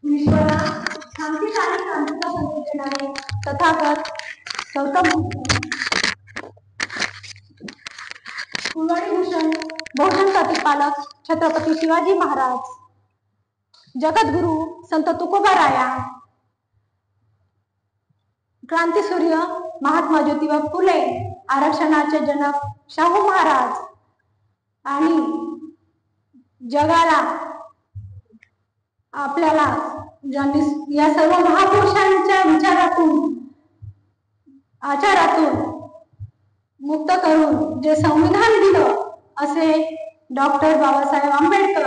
ईश्वरा शांती आणि शांतीचा संदेश देणारे तथागत गौतम बुद्ध, कुलवाडीभूषण बहुजन प्रतिपालक छत्रपती शिवाजी महाराज, जगद्गुरु संत तुकोबाराया, क्रांतीसूर्य महात्मा ज्योतिबा फुले, आरक्षणाचे जनक शाहू महाराज आणि जगाला आपल्याला ज्यांनी या सर्व महापुरुषांच्या विचारातून आचारातून मुक्त करून जे संविधान दिलं असे डॉक्टर बाबासाहेब आंबेडकर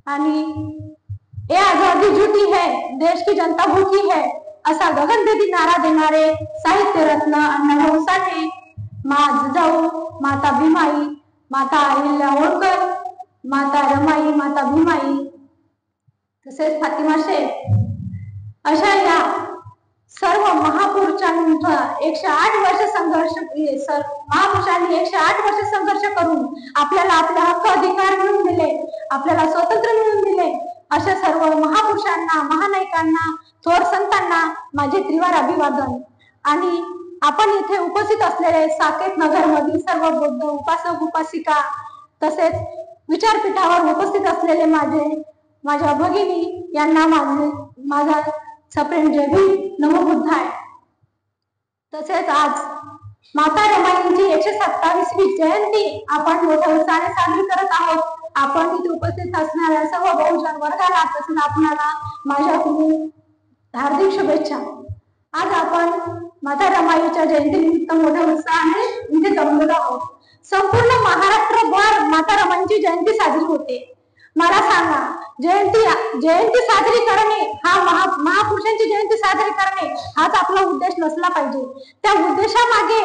आणि ये आजादी झूठी है, देश की जनता भूखी है असा गगनभेदी नारा देणारे साहित्य रत्न अण्णाभाऊ साठे, मा जिजाऊ, माता भीमाई, माता अहिल्या होळकर, माता रमाई, माता भीमाई, तसेच फातिमा शेख अशा या सर्व महापुरुषांचा 108 वर्ष संघर्ष महापुरुषांनी 108 वर्ष संघर्ष करून आपल्याला आपले हक्क अधिकार मिळवून दिले, आपल्याला स्वातंत्र्य मिळवून दिले अशा सर्व महापुरुषांना, महानायकांना, थोर संतांना माझे त्रिवार अभिवादन। आणि आपण इथे उपस्थित असलेले साकेत नगर मधील सर्व बौद्ध उपासक उपासिका तसेच विचारपीठावर उपस्थित असलेले माझ्या भगिनी यांना माझा सप्रेम जय भीम, नमो बुद्धाय। तसेच आज माता रमाईंची 127वी जयंती आपण मोठ्या उत्साहाने साजरी करत आहोत। आपण इथे उपस्थित असणाऱ्या सर्व बहुजन वर्गाला तसेच आपणाला माझ्याकडून हार्दिक शुभेच्छा। आज आपण माता रमाईच्या जयंतीनिमित्त मोठ्या उत्साहाने इथे जमलेलो आहोत। संपूर्ण महाराष्ट्रभर माता रमाईंची जयंती साजरी होते। मला सांगा, जयंती साजरी करणे हा महापुरुषांची जयंती साजरी करणे हाच आपला उद्देश नसला पाहिजे। त्या उद्देशामागे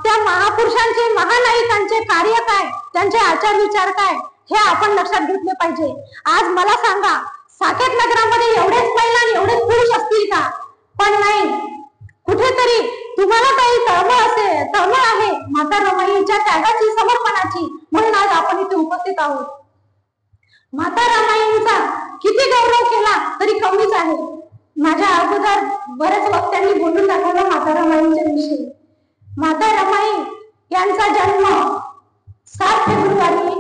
त्या महापुरुषांचे, महानायकांचे कार्य काय, त्यांचे आचार विचार काय हे आपण लक्षात घेतले पाहिजे। आज मला सांगा, साकेत नगरामध्ये एवढेच महिला आणि एवढेच पुरुष असतील का? पण नाही, कुठेतरी तुम्हाला काही तळमळ आहे माता रमाईच्या त्यागाची, समर्पणाची, म्हणून आज आपण इथे उपस्थित आहोत। माता रमाईंचा किती गौरव केला तरी कमीच आहे। माझ्या अगोदर बरेच वक्त्यांनी बोलून दाखवलं माता रमाईंच्या विषयी। माता रमाई यांचा जन्म 7 फेब्रुवारी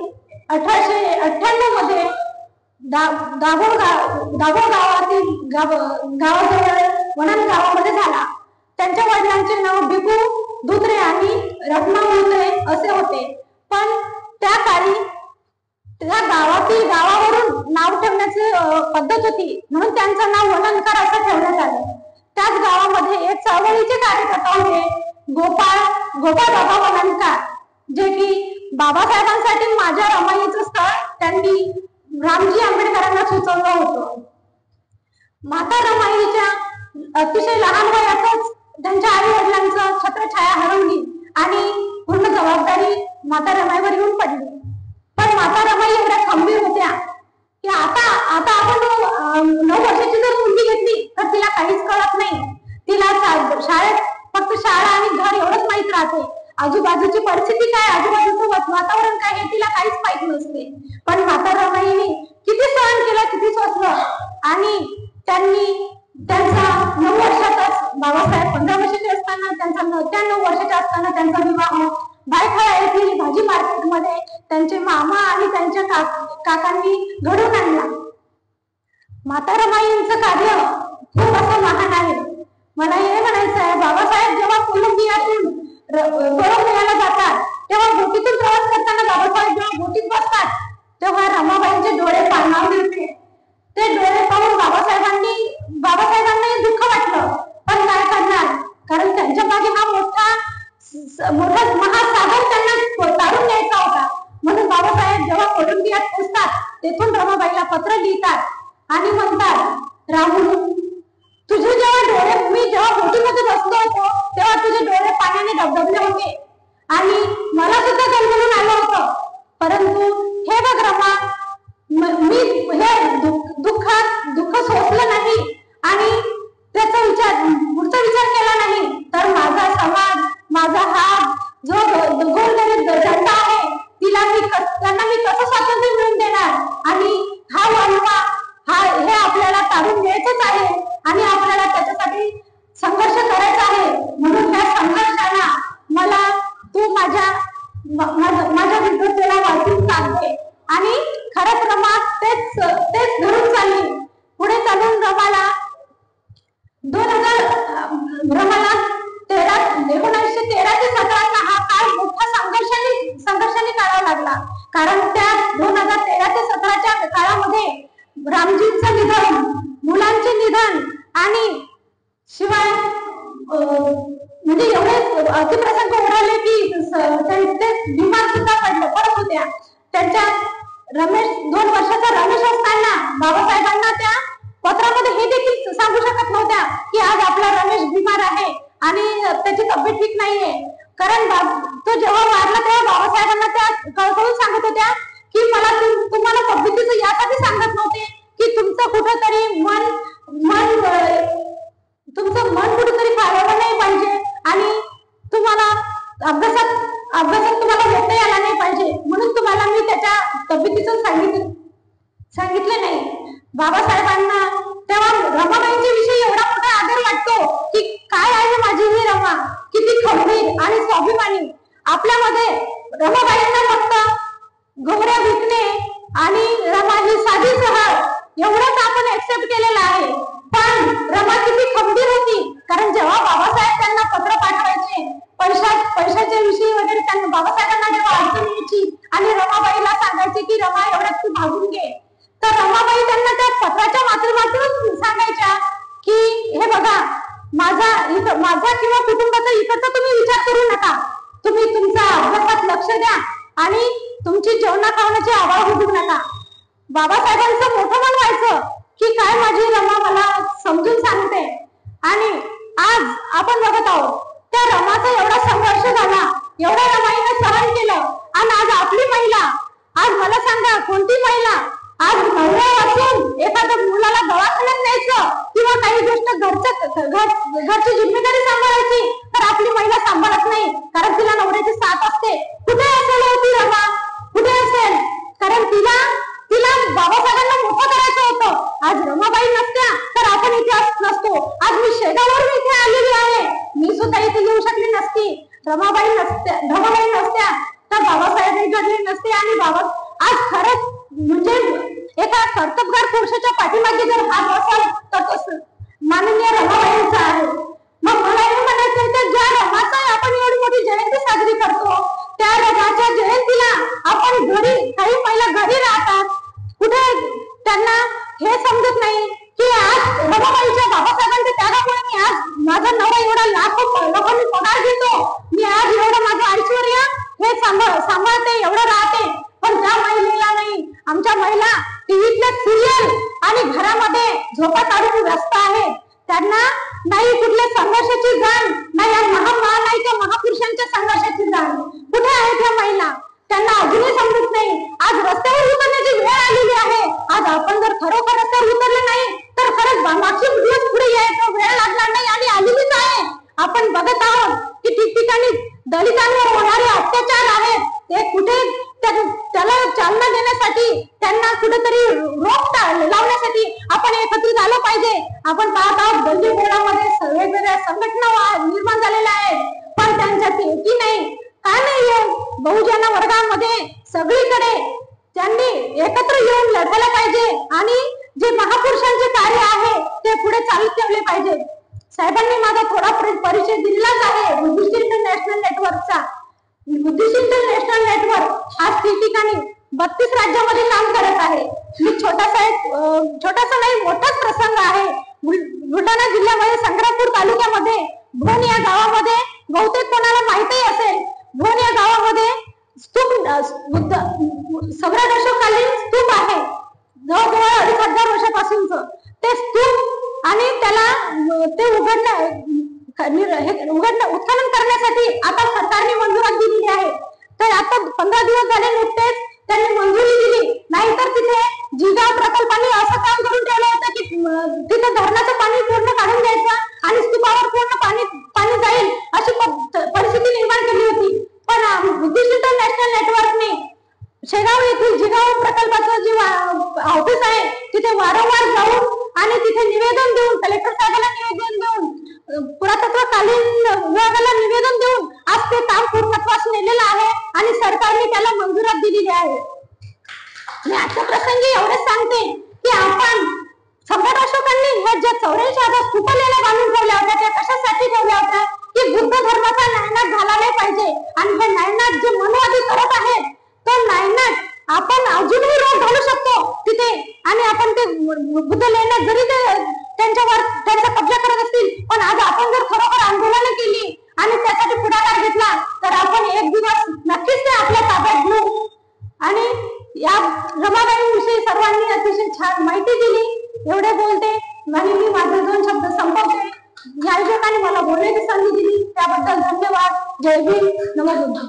1898 मध्ये दाभोळ गावातील गावाजवळ वणन गावामध्ये झाला। त्यांच्या वडिलांचे नाव भिकू धुत्रे आणि रत्ना धुत्रे असे होते। पण त्या काळी त्या गावावरून नाव ठेवण्याची पद्धत होती, म्हणून त्यांचं नाव वणनकर असं ठेवण्यात आलं। त्याच गावामध्ये एक चळवळीचे कार्यकर्ता होते गोपाळ बाबा वणनकर, जे की बाबासाहेबांसाठी माझ्या रमाईचं स्थळ त्यांनी रामजी आंबेडकरांना सुचवलं होतं। माता रमाईच्या अतिशय लहान वयातच त्यांच्या आई वडिलांचं छत्रछाया हरवली आणि पूर्ण जबाबदारी माता रमाईवर येऊन पडली। पण माता रमाई एवढ्या खंबीर होत्या की आता आपण 9 वर्षाची जर मुलगी घेतली तर तिला काहीच कळत नाही। तिला शाळेत फक्त शाळा आणि घर एवढंच माहित राहते, आजूबाजूची परिस्थिती काय, आजूबाजूचं वातावरण काय हे तिला काहीच माहित नसते। पण माता रमाईने किती सहन केलं, किती सोसलं आणि त्यांनी त्यांचा 9 वर्षातच, बाबासाहेब 15 वर्षाचे असताना, त्या 9 वर्षाच्या असताना त्यांचा विवाह बायखळा येथील भाजी मार्केटमध्ये त्यांचे मामा आणि त्यांच्या काकांनी घडवून आणला। माता रमाईंचं कार्य खूप असं महान आहे। मला हे म्हणायचं आहे, बाबासाहेब जेव्हा कोलंबियाला जातात तेव्हा बोटीतून प्रवास करताना बाबासाहेब जेव्हा बोटीत बसतात तेव्हा रमाबाईंचे डोळे पाणावले होते। ते डोळे पाहून बाबासाहेबांनाही दुःख वाटलं, पण काय करणार, कारण त्यांच्या मागे हा मोठा महासागर त्यांना तारून न्यायचा होता। म्हणून बाबासाहेब जेव्हा कोलंबियात पोहोचतात तेथून रमाबाईला पत्र लिहितात आणि म्हणतात, रामू, तुझे मी जेव्हा बोटीमध्ये बसलो होतो तेव्हा तुझे डोळे पाण्याने डबडबले होते आणि मला सुद्धा गलबलून आलं होतं, परंतु हे बघ रमा, मी हे दुःख सोसलं नाही आणि पुढचा विचार केला नाही तर माझा समाज, माझा हा जो गोरगरीब जनता आहे त्यांना मी कसं स्वातंत्र्य मिळवून देणार आणि हा माझ्या विद्वत्तेला वाचून सांगते. आणि खरंच रमा तेच धरून चालली. पुढे चालून रमाला 1913 ते 17 हा काळ मोठा संघर्षाने काढावा लागला. कारण त्या 2013 ते 17च्या काळामध्ये रामजींचं निधन, मुलांचे निधन आणि शिवाय म्हणजे एवढे अतिप्रसंग उडाले की ते बिमार सुद्धा पडत होत्या. त्यांच्या 2 वर्षाचा रमेश असताना बाबासाहेबांना त्या पत्रामध्ये हे देखील सांगू शकत नव्हत्या की आज आपला रमेश बिमार आहे आणि त्याची तब्येत ठीक नाहीये. कारण तो जेव्हा वारला तेव्हा बाबासाहेबांना त्या कळकळून सांगत होत्या की मला तुम्हाला तब्येतीचं यासाठी सांगत नव्हते की तुमचं कुठंतरी तुमचं मन कुठेतरी खारवलं नाही पाहिजे आणि तुम्हाला अभ्यासात तुम्हाला व्यत्यय आला नाही पाहिजे, म्हणून तुम्हाला मी त्याच्या तब्येतीचं सांगितलं नाही. बाबासाहेबांना तेव्हा रमाबाईंच्या विषयी एवढा मोठा आदर वाटतो की काय आहे माझी ही रमा, किती खंबीर आणि स्वाभिमानी. आपल्यामध्ये रमाबाईंना फक्त गौऱ्या विकणे आणि रमा ही साधी सहज एवढंच आपण एक्सेप्ट केलेलं आहे. पण रमा किती खंबीर होती. कारण जेव्हा बाबासाहेब त्यांना पत्र पाठवायचे पैशाच्या विषयी वगैरे, त्यांना बाबासाहेबांना जेव्हा अडचण यायची आणि रमाबाईला सांगायचे की रमा एवढ्यात तू भागून घे, तर रमाबाई त्यांना त्या पत्राच्या माध्यमातून सांगायच्या की हे बघा, माझा किंवा कुटुंबाचा इकडचा तुम्ही विचार करू नका, तुम्ही तुमच्या अभ्यासात लक्ष द्या आणि तुमची जेवणा खावण्याची आवाज उठू नका. बाबासाहेबांचं मोठं मन व्हायचं की काय माझी रमा मला समजून सांगते. आणि आज आपण बघत आहोत त्या रमाचा एवढा संघर्ष झाला, एवढ्या रमाईने सहन केलं आणि आज आपली महिला, आज मला सांगा कोणती महिला आज नवरा असून एखाद्या मुलाला दवाखान्यात न्यायचं किंवा काही गोष्ट घरची जिम्मेदारी सांभाळायची तर आपली महिला सांभाळत नाही, कारण तिला नवऱ्याची साथ असते. कुठे असेल होती रमा, कुठे असेल? कारण तिला बाबासाहेबांना मोठं करायचं होतं. आज रमाबाई नसत्या तर आपण इथे नसतो. आज मी शेगाववरून इथे आलेली आहे, मी सुद्धा इथे येऊ शकली नसती. रमाबाई नसत्या तर बाबासाहेब घडले नसते. आणि आज खरंच म्हणजे एका कर्तबगार पुरुषाच्या पाठीमागे जर हात असेल तर तो माननीय रमाबाईंचा आहे. मग मला हे म्हणायचं तर ज्या रमाचा आपण एवढी मोठी जयंती साजरी करतो, त्या रमाच्या जयंतीला आपण काही महिला घरी राहतात, कुठे त्यांना हे समजत नाही की आज रमाबाईच्या बाबासाहेबांच्या त्यागामुळे मी आज माझा नवरा एवढा लोकांनी पगार घेतो, मी आज एवढं माझं ऐश्वर्य हे सांभाळते, एवढं राहते. पण त्या महिलेला नाही. आमच्या महिला टीव्हीतल्या सिरियल आणि घरामध्ये झोपा काढून व्यस्त आहेत. त्यांना नाही कुठल्या संघर्षाची जाण, नाही महापुरुषांच्या संघर्षाची जाण. कुठे आहेत ह्या महिला? त्यांना अजूनही समजत नाही. आज रस्त्यावर उतरण्याची वेळ आलेली आहे. आज आपण जर खरोखर रस्त्यावर उतरलं नाही तर खरंच मागचे दिवस पुढे यायचा वेळ लागणार नाही आणि आलेलीच आहे. आपण बघत आहोत की ठिकठिकाणी दलितांवर होणारे अत्याचार आहेत. ते कुठे त्याला चालना देण्यासाठी, त्यांना कुठेतरी रोख लावण्यासाठी आपण एकत्रित आलं पाहिजे. आपण पाहत आहोत गल्ली बोळामध्ये वेगवेगळ्या संघटना निर्माण झालेल्या आहेत, पण त्यांच्यात एकी नाही. का नाही? बहुजन वर्गामध्ये सगळीकडे त्यांनी एकत्र येऊन लढायला पाहिजे आणि जे महापुरुषांचे कार्य आहे ते पुढे चालू ठेवले पाहिजे. साहेबांनी माझा थोडा परिचय दिलाच आहे बुद्धिस्ट इंटरनॅशनल नेटवर्कचा. बुद्धिस्ट इंटरनॅशनल नेटवर्क आज ठिकठिकाणी 32 राज्यामध्ये काम करत आहे. मी छोटासा नाही मोठाच प्रसंग आहे. बुलढाणा जिल्ह्यामध्ये संग्रामपूर तालुक्यामध्ये भोन या गावामध्ये, बहुतेक कोणाला माहिती असेल, भोन या गावामध्ये सम्राट अशोककालीन स्तूप आहे, जवळजवळ 2,500 वर्षापासूनच ते स्तूप. आणि त्याला ते उत्खनन करण्यासाठी आता सरकारने मंजुरी दिलेली आहे. तर आता 15 दिवस झाले नुकतेच त्यांनी मंजुरी दिली. नाहीतर तिथे जिगाव प्रकल्पाने असं काम करून ठेवलं होतं की तिथे धरणाचं पाणी पूर्ण काढून द्यायचं आणि स्तूपावर पूर्ण पाणी जाईल अशी परिस्थिती निर्माण केली होती. पण बुद्धिस्ट इंटरनॅशनल नेटवर्कने शेगाव येथील जिगाव प्रकल्पाचं जे ऑफिस आहे तिथे वारंवार जाऊन आणि तिथे निवेदन देऊन, कलेक्टर साहेबांना निवेदन देऊन, पुरातत्वकालीन विभागाला निवेदन देऊन आज ते काम पूर्णत्वास नेलेलं दिलेली आहे. मी आजच्या प्रसंगी एवढेच सांगते की आपण सम्राट अशोकांनी ह्या ज्या 84,000 स्तूपा लेण्या बांधून ठेवल्या होत्या त्या कशासाठी ठेवल्या होत्या की बुद्ध धर्माचा नायनाट झाला नाही पाहिजे. आणि हे नायनाट जे मनवादी करत आहेत तो नायनाट आपण अजूनही रोख घालू शकतो तिथे. आणि आपण ते बुद्ध लेण्या जरी ते त्यांच्यावर त्यांचा कब्जा करत असतील पण आज आपण जर खरोखर आंदोलन केली आणि त्यासाठी पुढाकार घेतला तर आपण एक दिवस नक्कीच ते आपल्या ताब्यात घेऊ. आणि या रमाबाईंविषयी सर्वांनी अतिशय छान माहिती दिली. एवढे बोलते आणि मी माझे 2 शब्द संपवते. या युवकांनी मला बोलण्याची संधी दिली त्याबद्दल धन्यवाद. जय भीम, नमो बुद्ध.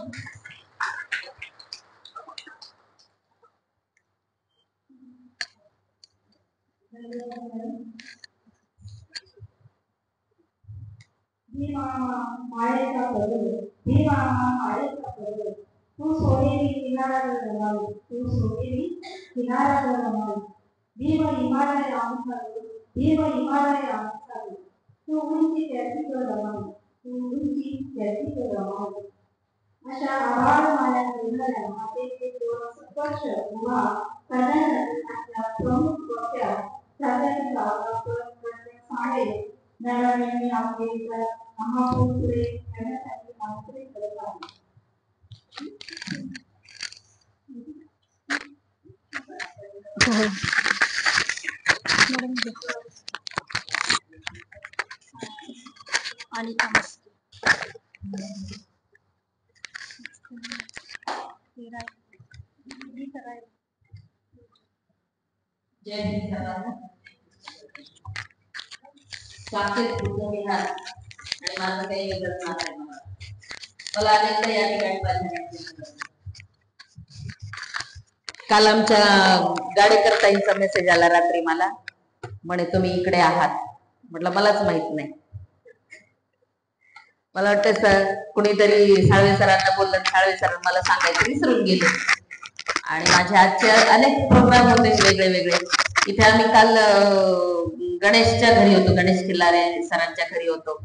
भीमा माळेचा पर्वत, भीमा माळेचा पर्वत, तू सोनेरी किनाऱ्यावर रमावी, तू सोनेरी किनाऱ्यावर रमावी. भीम हिमालय आमचावी, भीम हिमालय आमचावी, तू उंची त्याचीवर रमावी, तू उंची त्याचीवर रमावी. अशा आभाळ माया देणाऱ्या मातेचे स्पर्श उभा करण्यासाठी आपल्या प्रमुख वक्त्या प्राध्यापिका डॉक्टर साळे मॅडमने आपले महापौर पुढे ठेवण्यासाठी आमंत्रित करत आहे. जय हिंद सर्वांना. साक्षात बुद्ध विहार आणि माझं काही वेगळंच नाव आहे. मला अनेकदा या ठिकाणी पाहिजे. काल आमच्या गाडेकर ताईंचा मेसेज आला रात्री मला, म्हणे तुम्ही इकडे आहात. म्हटलं मलाच माहित नाही. मला वाटतं सर कुणीतरी साळवे सरांना बोललं, साळवे सर मला सांगायचं विसरून गेले. आणि माझे आजचे अनेक प्रोग्राम होते वेगळे वेगळे. इथे आम्ही काल गणेशच्या घरी होतो, गणेश किल्लारे सरांच्या घरी होतो.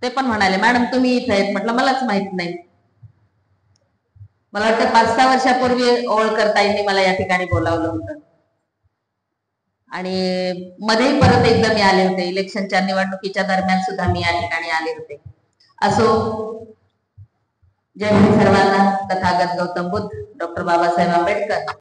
ते पण म्हणाले मॅडम तुम्ही इथे आहेत. म्हटलं मलाच माहित नाही. मला वाटतं 5-6 वर्षापूर्वी ओळकर ताईंनी मला या ठिकाणी बोलावलं होतं. आणि मध्ये परत एकदा मी आले होते, इलेक्शनच्या निवडणुकीच्या दरम्यान सुद्धा मी या ठिकाणी आले होते. असो, जय हिंद सर्वांना. तथागत गौतम बुद्ध, डॉक्टर बाबासाहेब आंबेडकर